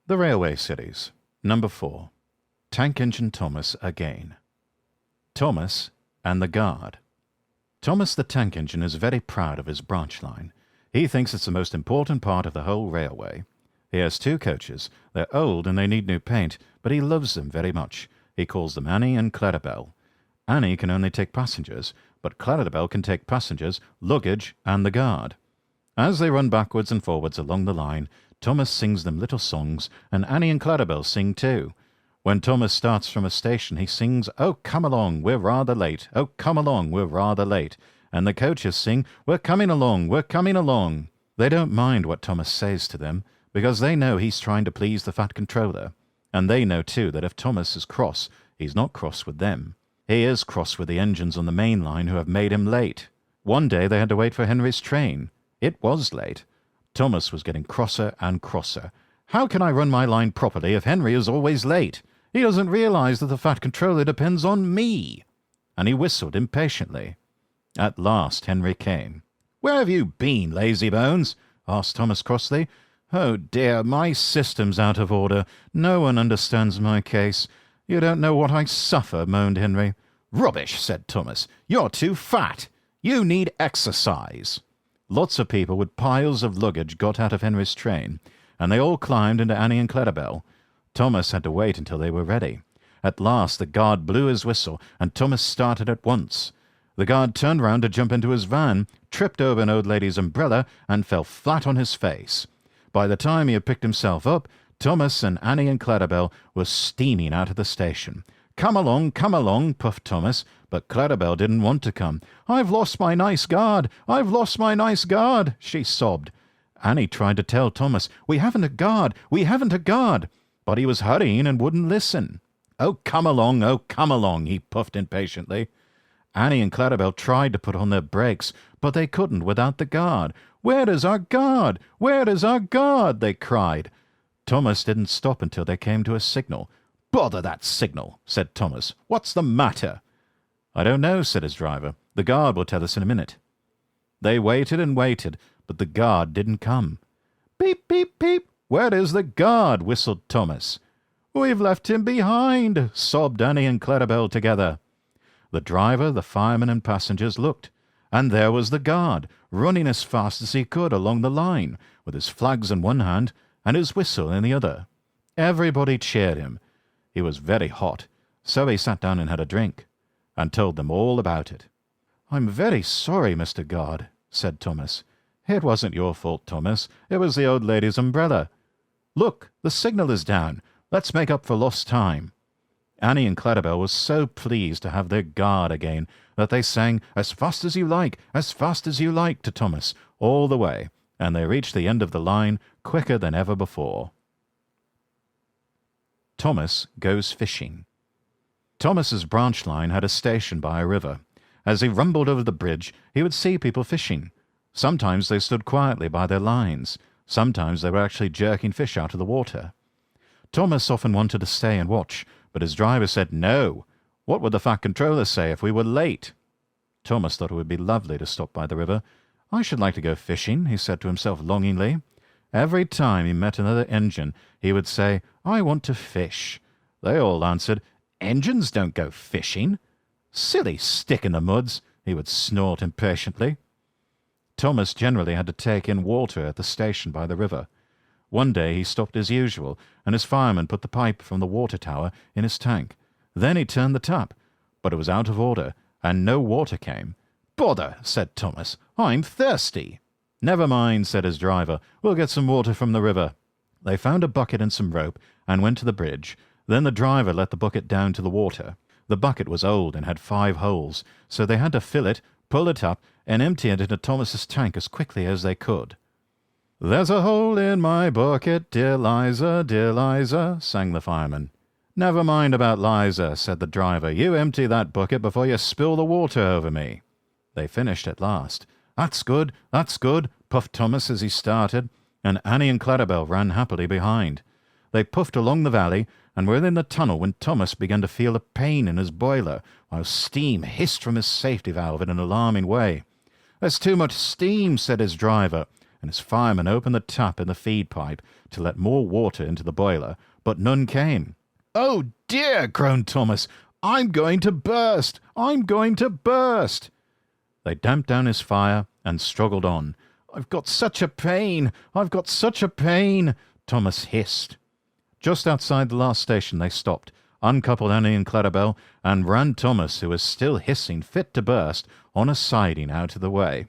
The Railway Cities. Number 4. Tank Engine Thomas again. Thomas and the Guard. Thomas the Tank Engine is very proud of his branch line. He thinks it's the most important part of the whole railway. He has 2 coaches. They're old and they need new paint, but he loves them very much. He calls them Annie and Clarabelle. Annie can only take passengers, but Clarabelle can take passengers, luggage, and the Guard. As they run backwards and forwards along the line, Thomas sings them little songs, and Annie and Clarabelle sing too. When Thomas starts from a station, he sings, "Oh, come along, we're rather late. Oh, come along, we're rather late." And the coaches sing, "We're coming along, we're coming along." They don't mind what Thomas says to them, because they know he's trying to please the Fat Controller. And they know too that if Thomas is cross, he's not cross with them. He is cross with the engines on the main line who have made him late. One day they had to wait for Henry's train. It was late. Thomas was getting crosser and crosser. "How can I run my line properly if Henry is always late? He doesn't realize that the Fat Controller depends on me." And he whistled impatiently. At last Henry came. "Where have you been, lazybones?" asked Thomas crossly. "Oh dear, my system's out of order. No one understands my case. You don't know what I suffer," moaned Henry. "Rubbish," said Thomas. "You're too fat. You need exercise." Lots of people with piles of luggage got out of Henry's train, and they all climbed into Annie and Clarabelle. Thomas had to wait until they were ready. At last the Guard blew his whistle, and Thomas started at once. The Guard turned round to jump into his van, tripped over an old lady's umbrella, and fell flat on his face. By the time he had picked himself up, Thomas and Annie and Clarabelle were steaming out of the station. Come along," puffed Thomas, but Clarabelle didn't want to come. "I've lost my nice Guard! I've lost my nice Guard!" she sobbed. Annie tried to tell Thomas, "We haven't a Guard! We haven't a Guard!" But he was hurrying and wouldn't listen. Oh, come along," he puffed impatiently. Annie and Clarabelle tried to put on their brakes, but they couldn't without the Guard. "Where is our Guard? Where is our Guard?" they cried. Thomas didn't stop until they came to a signal. "Bother that signal," said Thomas. "What's the matter?" "I don't know," said his driver. "The Guard will tell us in a minute." They waited and waited, but the Guard didn't come. "Beep, beep, beep. Where is the Guard?" whistled Thomas. "We've left him behind," sobbed Annie and Clarabelle together. The driver, the fireman, and passengers looked, and there was the Guard, running as fast as he could along the line, with his flags in one hand and his whistle in the other. Everybody cheered him. He was very hot, so he sat down and had a drink, and told them all about it. "I'm very sorry, Mr. Guard," said Thomas. "It wasn't your fault, Thomas. It was the old lady's umbrella. Look, the signal is down. Let's make up for lost time." Annie and Clarabelle were so pleased to have their Guard again that they sang "As fast as you like, as fast as you like" to Thomas all the way, and they reached the end of the line quicker than ever before. Thomas goes fishing. Thomas's branch line had a station by a river. As he rumbled over the bridge, he would see people fishing. Sometimes they stood quietly by their lines. Sometimes they were actually jerking fish out of the water. Thomas often wanted to stay and watch, but his driver said no. What would the Fat Controller say if we were late? Thomas thought it would be lovely to stop by the river. "I should like to go fishing," he said to himself longingly. Every time he met another engine, he would say, "I want to fish." They all answered, "Engines don't go fishing." "Silly stick-in-the-muds," he would snort impatiently. Thomas generally had to take in water at the station by the river. One day he stopped as usual, and his fireman put the pipe from the water tower in his tank. Then he turned the tap, but it was out of order, and no water came. "Bother," said Thomas. "I'm thirsty." "Never mind," said his driver. "We'll get some water from the river." They found a bucket and some rope, and went to the bridge. Then the driver let the bucket down to the water. The bucket was old and had 5 holes, so they had to fill it, pull it up, and empty it into Thomas's tank as quickly as they could. "There's a hole in my bucket, dear Liza," sang the fireman. "Never mind about Liza," said the driver. "You empty that bucket before you spill the water over me." They finished at last. That's good, puffed Thomas as he started, and Annie and Clarabelle ran happily behind. They puffed along the valley, and were in the tunnel when Thomas began to feel a pain in his boiler, while steam hissed from his safety valve in an alarming way. "There's too much steam," said his driver, and his fireman opened the tap in the feed pipe to let more water into the boiler, but none came. "Oh dear," groaned Thomas. "I'm going to burst! I'm going to burst!" They damped down his fire and struggled on. "I've got such a pain! I've got such a pain!" Thomas hissed. Just outside the last station they stopped, uncoupled Annie and Clarabelle, and ran Thomas, who was still hissing fit to burst, on a siding out of the way.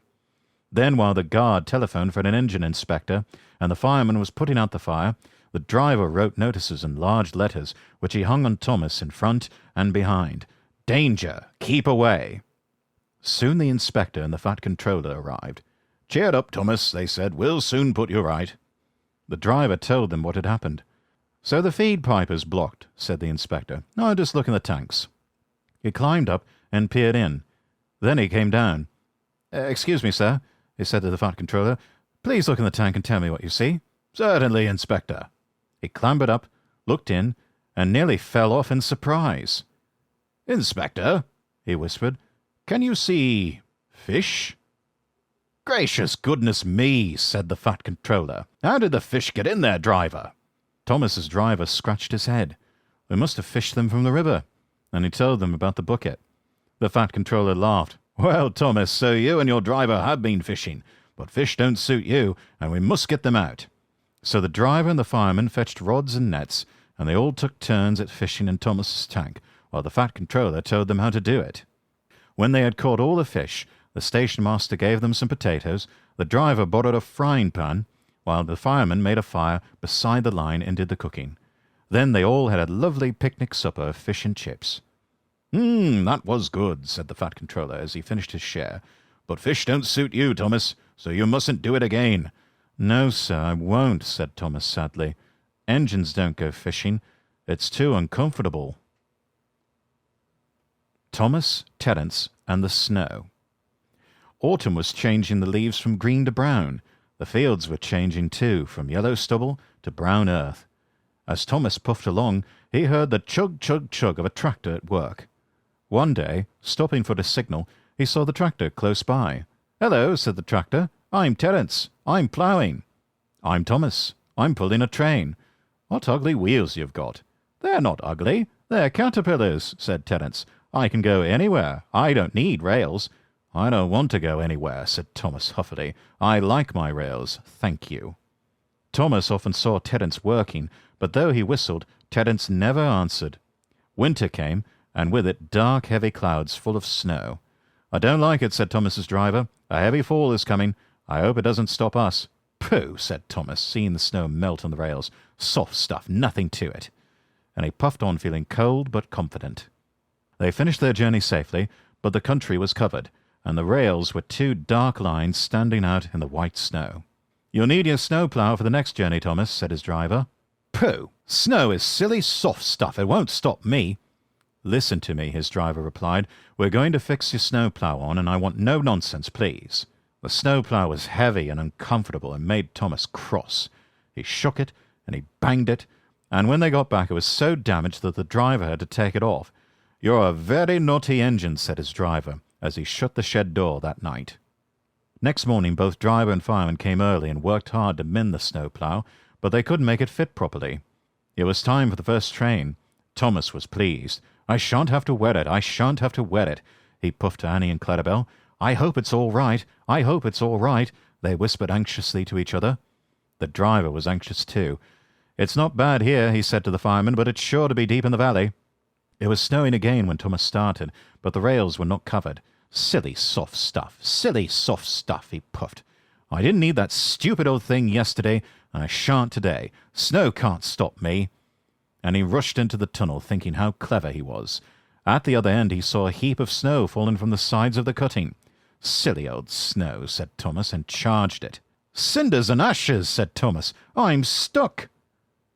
Then, while the guard telephoned for an engine inspector, and the fireman was putting out the fire, the driver wrote notices in large letters, which he hung on Thomas in front and behind. "Danger! Keep away!" Soon the inspector and the fat controller arrived. "Cheer up, Thomas," they said. "We'll soon put you right." The driver told them what had happened. "So the feed pipe is blocked," said the inspector. "No, just look in the tanks." He climbed up and peered in. Then he came down. "Excuse me, sir," he said to the fat controller. "Please look in the tank and tell me what you see." "Certainly, Inspector." He clambered up, looked in, and nearly fell off in surprise. "Inspector," he whispered, "can you see fish?" "Gracious goodness me," said the fat controller. "How did the fish get in there, driver?" Thomas's driver scratched his head. "We must have fished them from the river," and he told them about the bucket. The fat controller laughed. "Well, Thomas, so you and your driver have been fishing, but fish don't suit you, and we must get them out." So the driver and the fireman fetched rods and nets, and they all took turns at fishing in Thomas's tank, while the fat controller told them how to do it. When they had caught all the fish, the station master gave them some potatoes, the driver borrowed a frying pan, while the fireman made a fire beside the line and did the cooking. Then they all had a lovely picnic supper of fish and chips. That was good," said the fat controller as he finished his share. "But fish don't suit you, Thomas, so you mustn't do it again." "No, sir, I won't," said Thomas sadly. "Engines don't go fishing. It's too uncomfortable." Thomas, Terence, and the Snow. Autumn was changing the leaves from green to brown. The fields were changing too, from yellow stubble to brown earth. As Thomas puffed along, he heard the chug, chug, chug of a tractor at work. One day, stopping for the signal, he saw the tractor close by. "Hello," said the tractor. "I'm Terence. I'm ploughing." "I'm Thomas. I'm pulling a train." "What ugly wheels you've got." "They're not ugly. They're caterpillars," said Terence. "I can go anywhere. I don't need rails." "I don't want to go anywhere," said Thomas huffily. "I like my rails, thank you." Thomas often saw Terence working, but though he whistled, Terence never answered. Winter came, and with it dark, heavy clouds full of snow. "I don't like it," said Thomas's driver. "A heavy fall is coming. I hope it doesn't stop us." "Pooh," said Thomas, seeing the snow melt on the rails. "Soft stuff, nothing to it." And he puffed on, feeling cold but confident. They finished their journey safely, but the country was covered, and the rails were two dark lines standing out in the white snow. "You'll need your snowplow for the next journey, Thomas," said his driver. "Pooh! Snow is silly, soft stuff. It won't stop me." "Listen to me," his driver replied. "We're going to fix your snowplow on, and I want no nonsense, please." The snowplow was heavy and uncomfortable and made Thomas cross. He shook it, and he banged it, and when they got back it was so damaged that the driver had to take it off. "You're a very naughty engine," said his driver, as he shut the shed door that night. Next morning both driver and fireman came early and worked hard to mend the snowplow, but they couldn't make it fit properly. It was time for the first train. Thomas was pleased. "I shan't have to wear it. I shan't have to wear it," he puffed to Annie and Clarabelle. "I hope it's all right. I hope it's all right," they whispered anxiously to each other. The driver was anxious too. "It's not bad here," he said to the fireman, "but it's sure to be deep in the valley." It was snowing again when Thomas started, but the rails were not covered. "Silly soft stuff, silly soft stuff," he puffed. "I didn't need that stupid old thing yesterday, and I shan't today. Snow can't stop me." And he rushed into the tunnel, thinking how clever he was. At the other end he saw a heap of snow falling from the sides of the cutting. "Silly old snow," said Thomas, and charged it. "Cinders and ashes," said Thomas. "I'm stuck."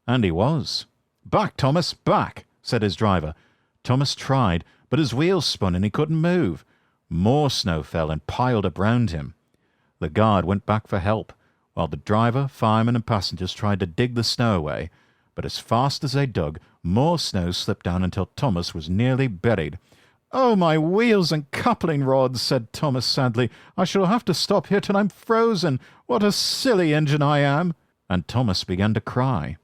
And he was. "Back, Thomas, back," said his driver. Thomas tried, but his wheels spun and he couldn't move. More snow fell and piled up round him. The guard went back for help, while the driver, fireman, and passengers tried to dig the snow away. But as fast as they dug, more snow slipped down until Thomas was nearly buried. "Oh, my wheels and coupling rods," said Thomas sadly. "I shall have to stop here till I'm frozen. What a silly engine I am!" And Thomas began to cry.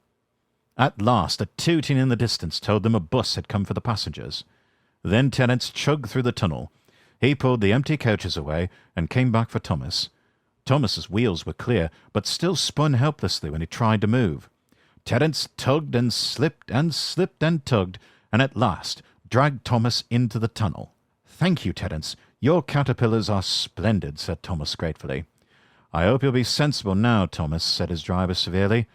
At last, a tooting in the distance told them a bus had come for the passengers. Then Terence chugged through the tunnel. He pulled the empty coaches away and came back for Thomas. Thomas's wheels were clear, but still spun helplessly when he tried to move. Terence tugged and slipped and slipped and tugged, and at last dragged Thomas into the tunnel. "Thank you, Terence. Your caterpillars are splendid," said Thomas gratefully. "I hope you'll be sensible now, Thomas," said his driver severely.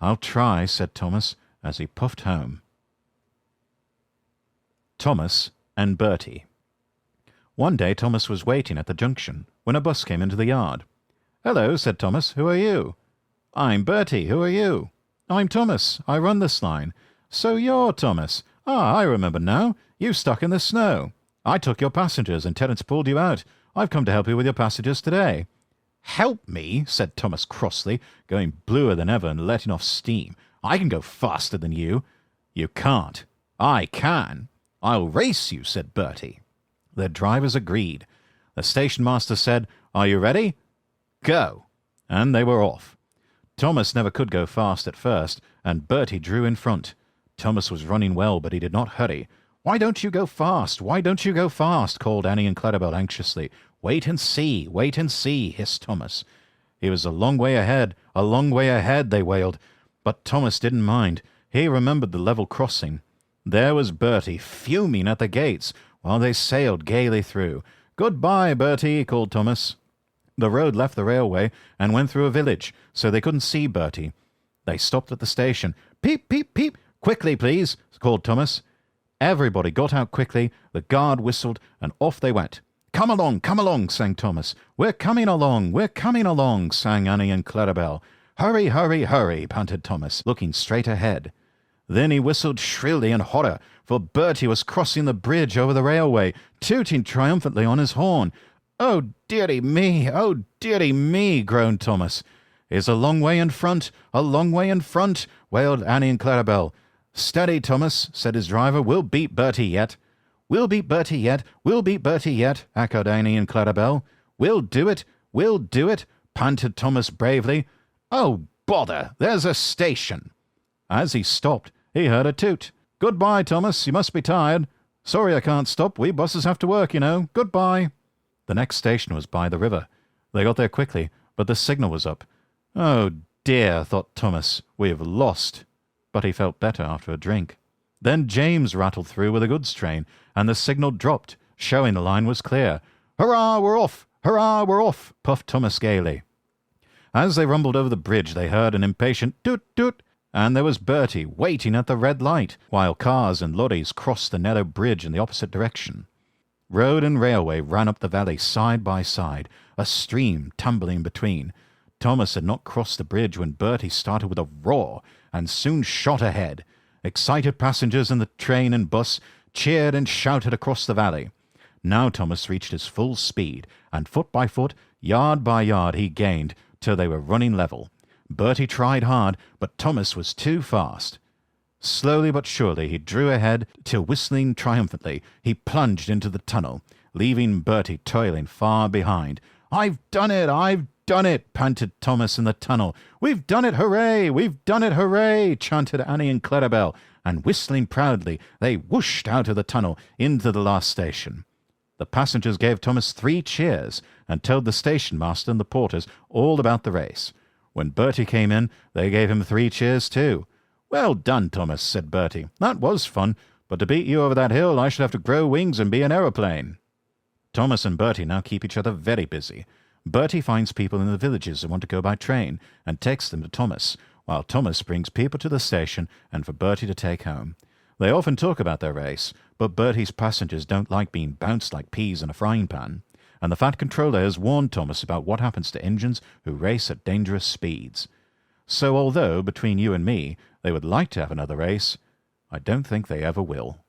"I'll try," said Thomas, as he puffed home. Thomas and Bertie. One day Thomas was waiting at the junction when a bus came into the yard. "Hello," said Thomas. "Who are you?" "I'm Bertie. Who are you?" "I'm Thomas. I run this line." "So you're Thomas. Ah, I remember now. You stuck in the snow. I took your passengers and Terence pulled you out. I've come to help you with your passengers today." "Help me?" said Thomas crossly, going bluer than ever and letting off steam. "I can go faster than you." "You can't." "I can." "I'll race you," said Bertie. The drivers agreed. The station master said, "Are you ready? Go!" And they were off. Thomas never could go fast at first, and Bertie drew in front. Thomas was running well, but he did not hurry. "Why don't you go fast? Why don't you go fast?" called Annie and Clarabel anxiously. Wait and see, hissed Thomas. He was a long way ahead, they wailed. But Thomas didn't mind. He remembered the level crossing. There was Bertie, fuming at the gates, while they sailed gaily through. "Goodbye, Bertie," called Thomas. The road left the railway and went through a village, so they couldn't see Bertie. They stopped at the station. "Peep, peep, peep! Quickly, please," called Thomas. Everybody got out quickly, the guard whistled, and off they went. Come along," sang Thomas. We're coming along," sang Annie and Clarabel. "Hurry, hurry, hurry," panted Thomas, looking straight ahead. Then he whistled shrilly in horror, for Bertie was crossing the bridge over the railway, tooting triumphantly on his horn. "Oh, dearie me," groaned Thomas. "He's a long way in front, wailed Annie and Clarabel. "Steady, Thomas," said his driver. "We'll beat Bertie yet." We'll beat Bertie yet, echoed Annie and Clarabel. We'll do it, panted Thomas bravely. "Oh, bother, there's a station." As he stopped, he heard a toot. "Goodbye, Thomas, you must be tired." "Sorry I can't stop, we buses have to work, you know. Goodbye." The next station was by the river. They got there quickly, but the signal was up. "Oh dear," thought Thomas, "we have lost." But he felt better after a drink. Then James rattled through with a goods train, and the signal dropped, showing the line was clear. "Hurrah, we're off! Hurrah, we're off!" puffed Thomas gaily. As they rumbled over the bridge, they heard an impatient toot-toot, and there was Bertie waiting at the red light, while cars and lorries crossed the narrow bridge in the opposite direction. Road and railway ran up the valley side by side, a stream tumbling between. Thomas had not crossed the bridge when Bertie started with a roar and soon shot ahead. Excited passengers in the train and bus cheered and shouted across the valley. Now Thomas reached his full speed, and foot by foot, yard by yard, he gained, till they were running level. Bertie tried hard, but Thomas was too fast. Slowly but surely he drew ahead, till whistling triumphantly, he plunged into the tunnel, leaving Bertie toiling far behind. I've done it, panted Thomas in the tunnel. "We've done it, hooray! We've done it, hooray!" chanted Annie and Clarabel, and whistling proudly, they whooshed out of the tunnel into the last station. The passengers gave Thomas 3 cheers, and told the station master and the porters all about the race. When Bertie came in, they gave him 3 cheers too. "Well done, Thomas," said Bertie. "That was fun, but to beat you over that hill I should have to grow wings and be an aeroplane." Thomas and Bertie now keep each other very busy. Bertie finds people in the villages who want to go by train and takes them to Thomas, while Thomas brings people to the station and for Bertie to take home. They often talk about their race, but Bertie's passengers don't like being bounced like peas in a frying pan, and the fat controller has warned Thomas about what happens to engines who race at dangerous speeds. So although, between you and me, they would like to have another race, I don't think they ever will.